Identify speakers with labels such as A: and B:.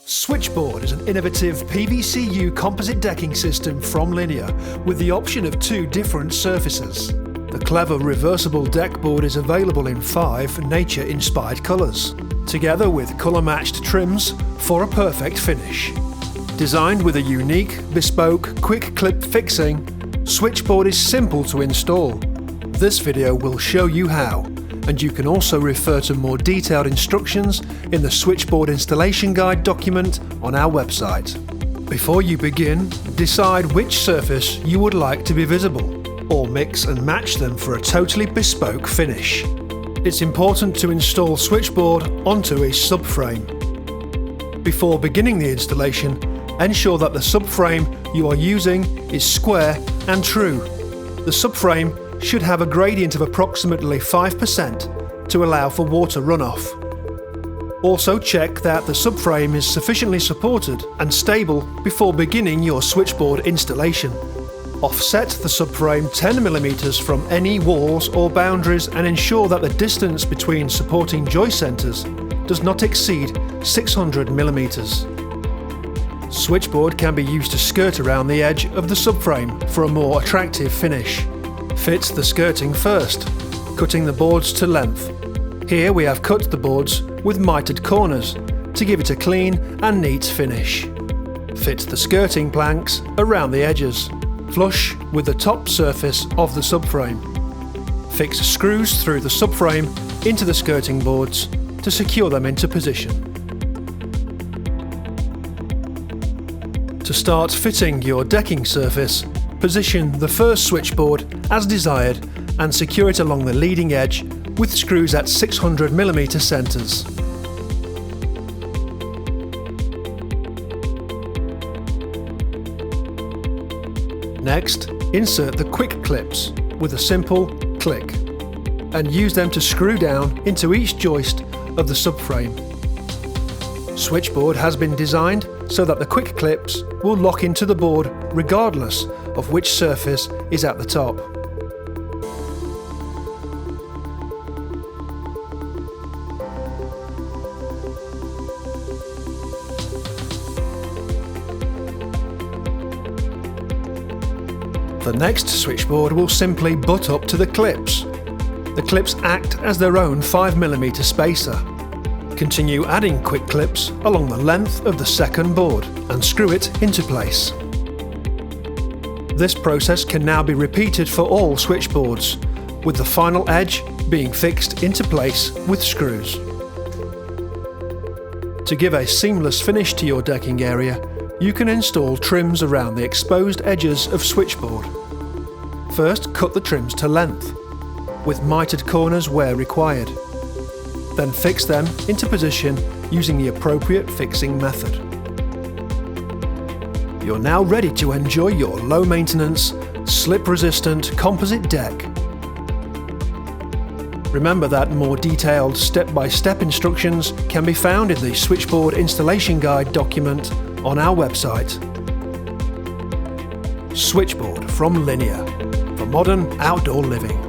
A: SwitchBoard is an innovative PVCU composite decking system from Liniar with the option of 2 different surfaces. The clever reversible deck board is available in 5 nature-inspired colours, together with colour-matched trims for a perfect finish. Designed with a unique, bespoke, quick-clip fixing, SwitchBoard is simple to install. This video will show you how, and you can also refer to more detailed instructions in the SwitchBoard installation guide document on our website. Before you begin, decide which surface you would like to be visible, or mix and match them for a totally bespoke finish. It's important to install SwitchBoard onto a subframe. Before beginning the installation, ensure that the subframe you are using is square and true. The subframe should have a gradient of approximately 5% to allow for water runoff. Also check that the subframe is sufficiently supported and stable before beginning your SwitchBoard installation. Offset the subframe 10 mm from any walls or boundaries and ensure that the distance between supporting joist centres does not exceed 600 mm. SwitchBoard can be used to skirt around the edge of the subframe for a more attractive finish. Fit the skirting first, cutting the boards to length. Here we have cut the boards with mitered corners to give it a clean and neat finish. Fit the skirting planks around the edges, flush with the top surface of the subframe. Fix screws through the subframe into the skirting boards to secure them into position. To start fitting your decking surface, position the first SwitchBoard as desired and secure it along the leading edge with screws at 600 mm centres. Next, insert the quick clips with a simple click and use them to screw down into each joist of the subframe. SwitchBoard has been designed so that the quick clips will lock into the board regardless of which surface is at the top. The next SwitchBoard will simply butt up to the clips. The clips act as their own 5 mm spacer. Continue adding quick clips along the length of the second board and screw it into place. This process can now be repeated for all SwitchBoards, with the final edge being fixed into place with screws. To give a seamless finish to your decking area, you can install trims around the exposed edges of SwitchBoard. First, cut the trims to length, with mitered corners where required. Then fix them into position using the appropriate fixing method. You're now ready to enjoy your low-maintenance, slip-resistant composite deck. Remember that more detailed step-by-step instructions can be found in the SwitchBoard installation guide document on our website. SwitchBoard from Liniar for modern outdoor living.